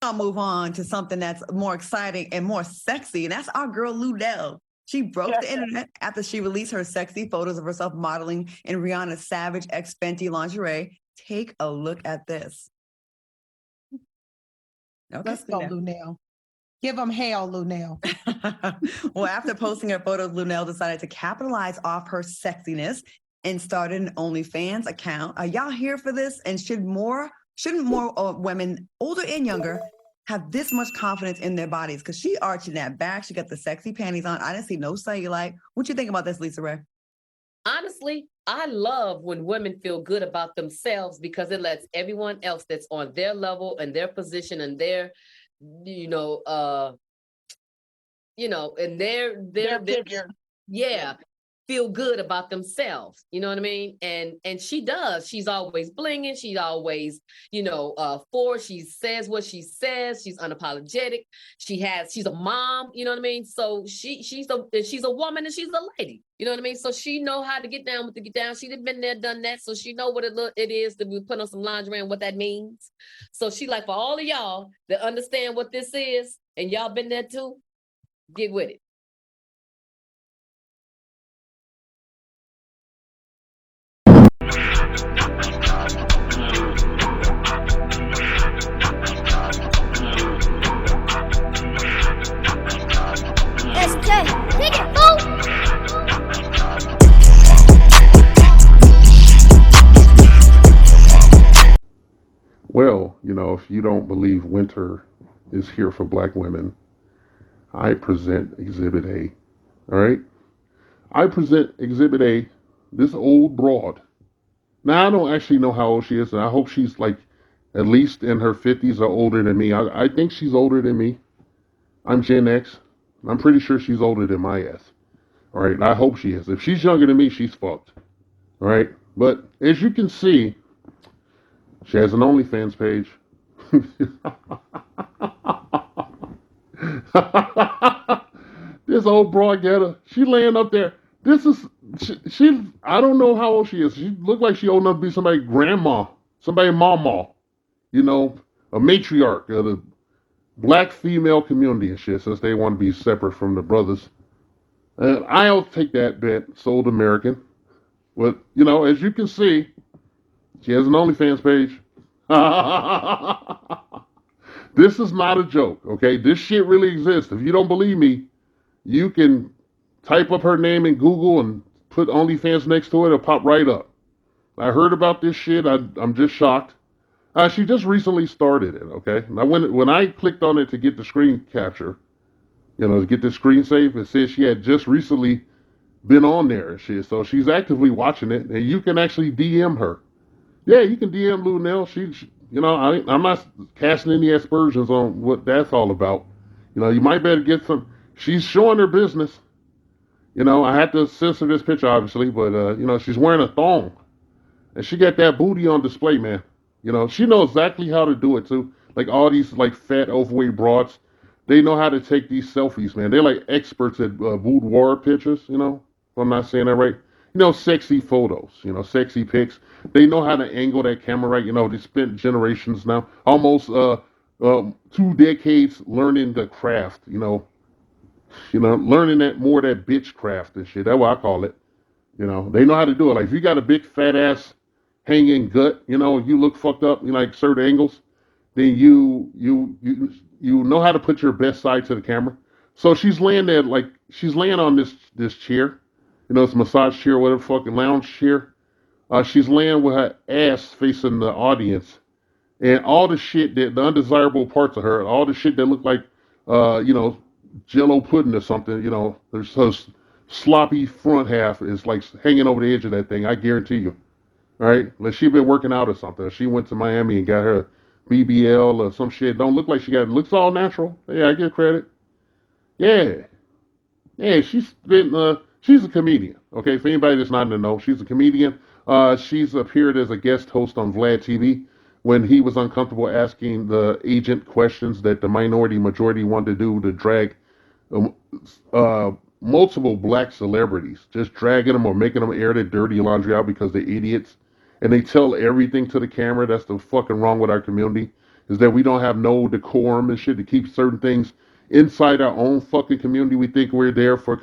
I'll move on to something that's more exciting and more sexy, and that's our girl LUENELL. She broke the internet after she released her sexy photos of herself modeling in Rihanna's Savage X Fenty lingerie. Take a look at this. Okay, let's go, LUENELL. Give them hell, LUENELL. Well, after posting her photos, LUENELL decided to capitalize off her sexiness and started an OnlyFans account. Are y'all here for this? And shouldn't more women, older and younger, have this much confidence in their bodies? Because she arching that back, she got the sexy panties on. I didn't see no cellulite. What you think about this, Lisa Ray? Honestly, I love when women feel good about themselves because it lets everyone else that's on their level and their position and their, and their figure. Yeah. Feel good about themselves. You know what I mean? And she does. She's always blinging. She's always, she says what she says. She's unapologetic. She's a mom, you know what I mean? So she's a woman and she's a lady. You know what I mean? So she know how to get down with the get down. She's been there, done that. So she know what it is to be put on some lingerie and what that means. So she like, for all of y'all that understand what this is, and y'all been there too, get with it. Well, if you don't believe winter is here for black women, I present Exhibit A. All right? I present Exhibit A, this old broad. Now, I don't actually know how old she is, and I hope she's like at least in her 50s or older than me. I think she's older than me. I'm Gen X. I'm pretty sure she's older than my ass. All right? I hope she is. If she's younger than me, she's fucked. All right? But as you can see, she has an OnlyFans page. This old broad getter, she laying up there. This is she. I don't know how old she is. She looked like she old enough to be somebody's grandma, somebody's mama. A matriarch of the black female community and shit. Since they want to be separate from the brothers, and I'll take that bet. Sold American. But as you can see, she has an OnlyFans page. This is not a joke, okay? This shit really exists. If you don't believe me, you can type up her name in Google and put OnlyFans next to it. It'll pop right up. I heard about this shit. I'm just shocked. She just recently started it, okay? Now, when I clicked on it to get the screen capture, to get the screen save, it says she had just recently been on there and shit. So she's actively watching it, and you can actually DM her. Yeah, you can DM LUENELL. I'm not casting any aspersions on what that's all about. You might better get some. She's showing her business. I had to censor this picture, obviously, but, she's wearing a thong. And she got that booty on display, man. She knows exactly how to do it, too. Like, all these, like, fat, overweight broads, they know how to take these selfies, man. They're, like, experts at boudoir pictures, if I'm not saying that right. Sexy photos, sexy pics. They know how to angle that camera right. They spent generations now, almost 2 decades learning the craft, learning that more of that bitch craft and shit. That's what I call it. They know how to do it. Like if you got a big fat ass hanging gut, you look fucked up, like certain angles, then you know how to put your best side to the camera. So she's laying there like she's laying on this chair, it's a massage chair, whatever fucking lounge chair. She's laying with her ass facing the audience, and all the shit the undesirable parts of her, all the shit that look like, Jello pudding or something. There's her sloppy front half is like hanging over the edge of that thing. I guarantee you. All right, like she been working out or something. She went to Miami and got her BBL or some shit. Don't look like she got. Looks all natural. Yeah, I give credit. Yeah, yeah. She's a comedian. Okay, for anybody that's not in the know, she's a comedian. She's appeared as a guest host on Vlad TV when he was uncomfortable asking the agent questions that the minority majority wanted to do to drag um, uh, multiple black celebrities, just dragging them or making them air their dirty laundry out because they're idiots. And they tell everything to the camera. That's the fucking wrong with our community. is that we don't have no decorum and shit to keep certain things inside our own fucking community. We think we're there for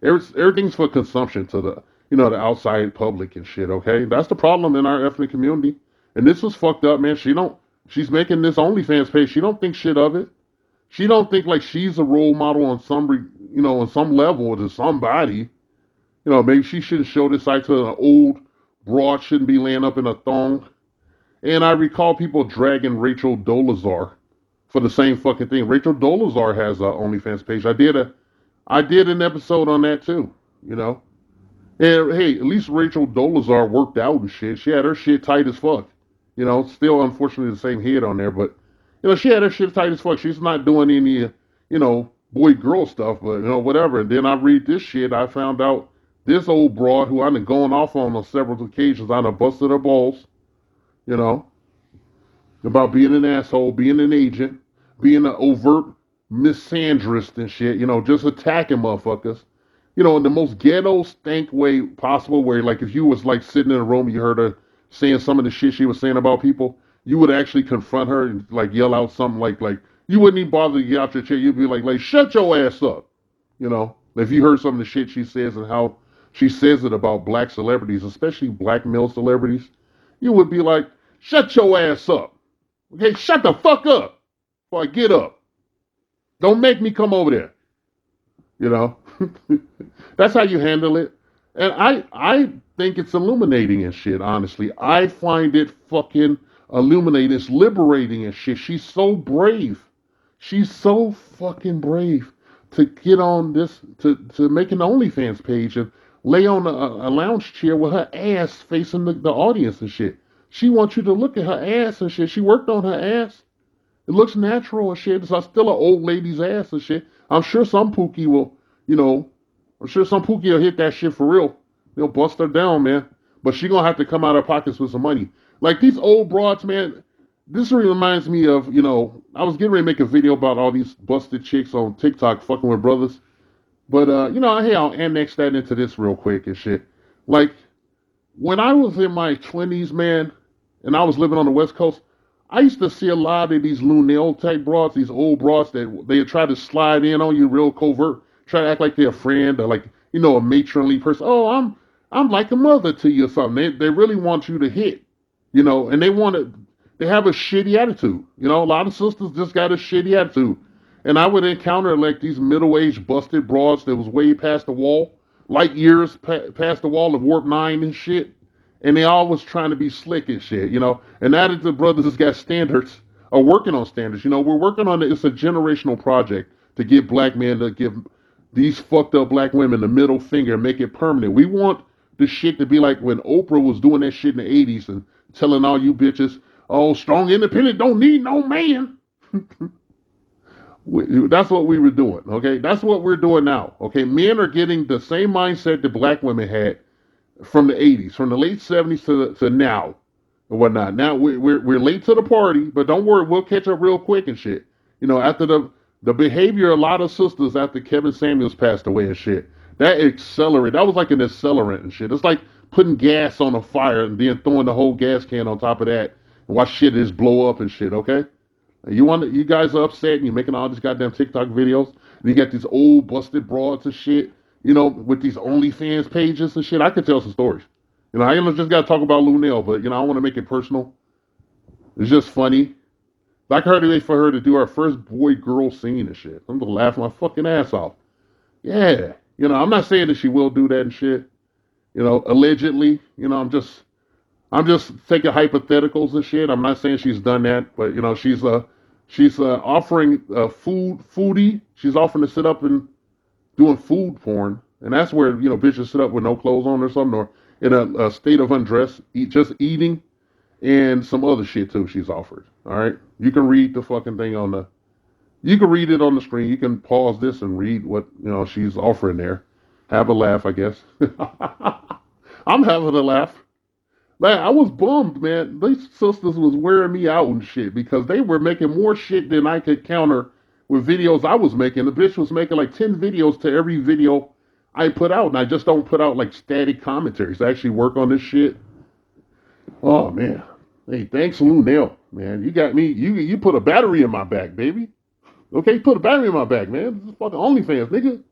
everything's for consumption to the the outside public and shit. Okay, that's the problem in our ethnic community, and this was fucked up, man. She's making this OnlyFans page. She don't think shit of it. She don't think like she's a role model on on some level to somebody. Maybe she shouldn't show this side to an old broad, shouldn't be laying up in a thong. And I recall people dragging Rachel Dolezal for the same fucking thing. Rachel Dolezal has a OnlyFans page. I did an episode on that too. You know, and hey, at least Rachel Dolezal worked out and shit. She had her shit tight as fuck. Still unfortunately the same head on there, but she had her shit tight as fuck. She's not doing any boy girl stuff, but whatever. And then I read this shit. I found out this old broad who I've been going off on several occasions. I done busted her balls. You know, about being an asshole, being an agent, being an overt misandrist and shit, just attacking motherfuckers, in the most ghetto stank way possible, where like if you was like sitting in a room, you heard her saying some of the shit she was saying about people, you would actually confront her and like yell out something like you wouldn't even bother to get out your chair. You'd be like shut your ass up, if you heard some of the shit she says and how she says it about black celebrities, especially black male celebrities, you would be like, shut your ass up. Okay, shut the fuck up before I get up. Don't make me come over there. That's how you handle it. And I think it's illuminating and shit, honestly. I find it fucking illuminating. It's liberating and shit. She's so brave. She's so fucking brave to get on this, to make an OnlyFans page and lay on a lounge chair with her ass facing the audience and shit. She wants you to look at her ass and shit. She worked on her ass. It looks natural and shit. It's still an old lady's ass and shit. I'm sure some pookie will, I'm sure some pookie will hit that shit for real. They'll bust her down, man. But she gonna have to come out of her pockets with some money. Like these old broads, man. This reminds me of, I was getting ready to make a video about all these busted chicks on TikTok fucking with brothers. But, hey, I'll annex that into this real quick and shit. Like, when I was in my 20s, man, and I was living on the West Coast, I used to see a lot of these LUENELL type broads, these old broads that they try to slide in on you real covert, try to act like they're a friend or like, a matronly person. Oh, I'm like a mother to you or something. They really want you to hit, and they have a shitty attitude. A lot of sisters just got a shitty attitude. And I would encounter like these middle-aged busted broads that was way past the wall, light years past the wall of warp 9 and shit. And they always trying to be slick and shit, And now that the brothers has got standards, are working on standards, we're working on it. It's a generational project to get black men to give these fucked up black women the middle finger and make it permanent. We want the shit to be like when Oprah was doing that shit in the 80s and telling all you bitches, oh, strong independent, don't need no man. That's what we were doing, okay? That's what we're doing now, okay? Men are getting the same mindset that black women had from the 80s, from the late 70s to now and whatnot. Now we're late to the party, but don't worry, we'll catch up real quick and shit. After the behavior of a lot of sisters after Kevin Samuels passed away and shit, that was like an accelerant and shit. It's like putting gas on a fire and then throwing the whole gas can on top of that and watch shit just blow up and shit, okay? You guys are upset and you're making all these goddamn TikTok videos and you got these old busted broads and shit, with these OnlyFans pages and shit. I could tell some stories. I ain't just got to talk about LUENELL, but, I want to make it personal. It's just funny. Like I heard it for her to do our first boy-girl scene and shit. I'm going to laugh my fucking ass off. Yeah. I'm not saying that she will do that and shit. Allegedly. I'm just taking hypotheticals and shit. I'm not saying she's done that, but, she's offering foodie. She's offering to sit up and doing food porn. And that's where, bitches sit up with no clothes on or something, or in a state of undress, just eating, and some other shit too she's offered. All right? You can read the fucking thing you can read it on the screen. You can pause this and read what, she's offering there. Have a laugh, I guess. I'm having a laugh. Man, I was bummed, man. These sisters was wearing me out and shit because they were making more shit than I could counter with videos I was making. The bitch was making like 10 videos to every video I put out, and I just don't put out like static commentaries. I actually work on this shit. Oh, man. Hey, thanks, Lunell, man. You got me. You put a battery in my back, baby. Okay, put a battery in my back, man. This is fucking OnlyFans, nigga.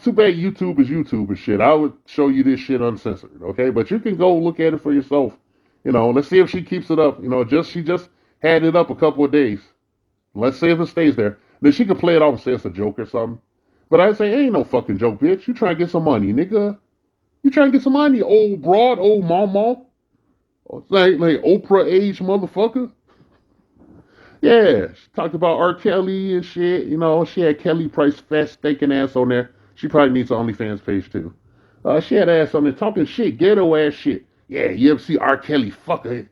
Too bad YouTube is YouTube and shit. I would show you this shit uncensored, okay? But you can go look at it for yourself. Let's see if she keeps it up. She just had it up a couple of days. Let's see if it stays there. Then she can play it off and say it's a joke or something. But I say, ain't no fucking joke, bitch. You trying to get some money, nigga. You trying to get some money, old broad, old mama. Like Oprah age motherfucker. Yeah, she talked about R. Kelly and shit. She had Kelly Price fat stinking ass on there. She probably needs an OnlyFans page too. She had ass on there talking shit, ghetto ass shit. Yeah, you ever see R. Kelly fuck a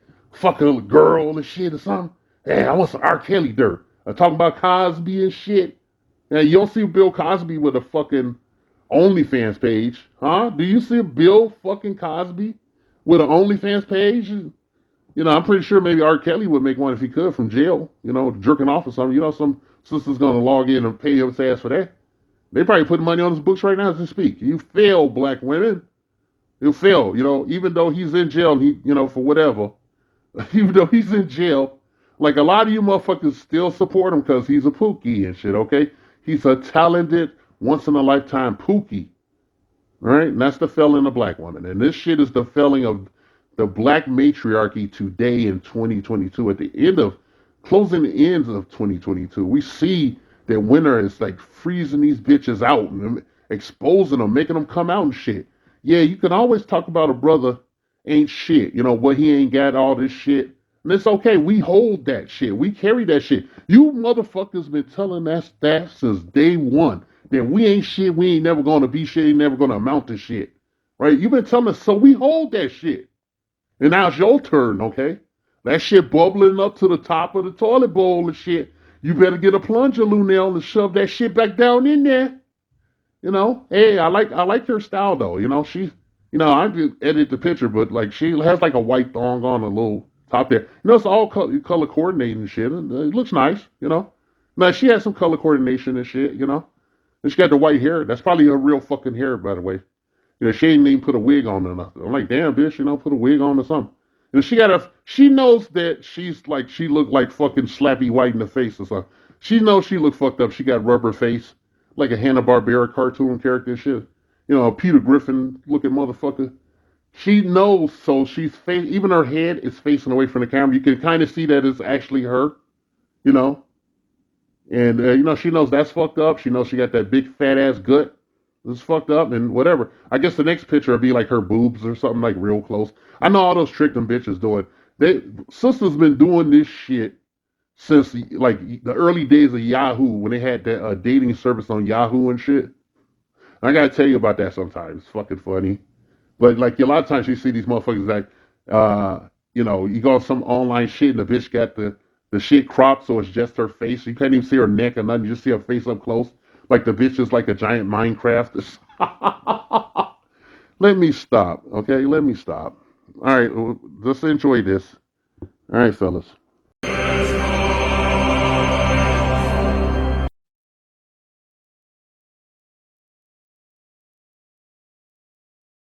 girl and shit or something? Yeah, I want some R. Kelly dirt. Talking about Cosby and shit. Yeah, you don't see Bill Cosby with a fucking OnlyFans page, huh? Do you see Bill fucking Cosby with an OnlyFans page? I'm pretty sure maybe R. Kelly would make one if he could from jail, jerking off or something. Some sister's gonna log in and pay his ass for that. They probably putting money on his books right now as we speak. You fail, black women. You fail, even though he's in jail, for whatever. Even though he's in jail, like a lot of you motherfuckers still support him because he's a pookie and shit, okay? He's a talented, once in a lifetime pookie. All right, and that's the failing of black women. And this shit is the failing of the black matriarchy today in 2022. At the end of closing the ends of 2022, we see that winter is like freezing these bitches out and exposing them, making them come out and shit. Yeah, you can always talk about a brother ain't shit, but he ain't got all this shit. And it's okay. We hold that shit. We carry that shit. You motherfuckers been telling us that since day one. That we ain't shit, we ain't never gonna be shit, ain't never gonna amount to shit. Right? You've been telling us, so we hold that shit. And now it's your turn, okay? That shit bubbling up to the top of the toilet bowl and shit. You better get a plunger, Lunell, and shove that shit back down in there. Hey, I like her style though. I did edit the picture, but like she has like a white thong on a little top there. It's all color coordinating and shit. It looks nice. Now she has some color coordination and shit. And she got the white hair. That's probably her real fucking hair, by the way. She ain't even put a wig on or nothing. I'm like, damn, bitch, put a wig on or something. And she knows that she looked like fucking Slappy White in the face or something. She knows she looked fucked up. She got rubber face, like a Hanna-Barbera cartoon character and shit. A Peter Griffin looking motherfucker. She knows, so even her head is facing away from the camera. You can kind of see that it's actually her, you know. And, she knows that's fucked up. She knows she got that big fat ass gut. It's fucked up and whatever. I guess the next picture will be like her boobs or something like real close. I know all those trick them bitches doing. Sister's been doing this shit since like the early days of Yahoo when they had that dating service on Yahoo and shit. I gotta tell you about that sometimes. It's fucking funny. But like a lot of times you see these motherfuckers like, you go on some online shit and the bitch got the shit cropped so it's just her face. You can't even see her neck or nothing. You just see her face up close. Like the bitch is like a giant Minecraft. Let me stop, okay? Let me stop. All right, let's enjoy this. All right, fellas.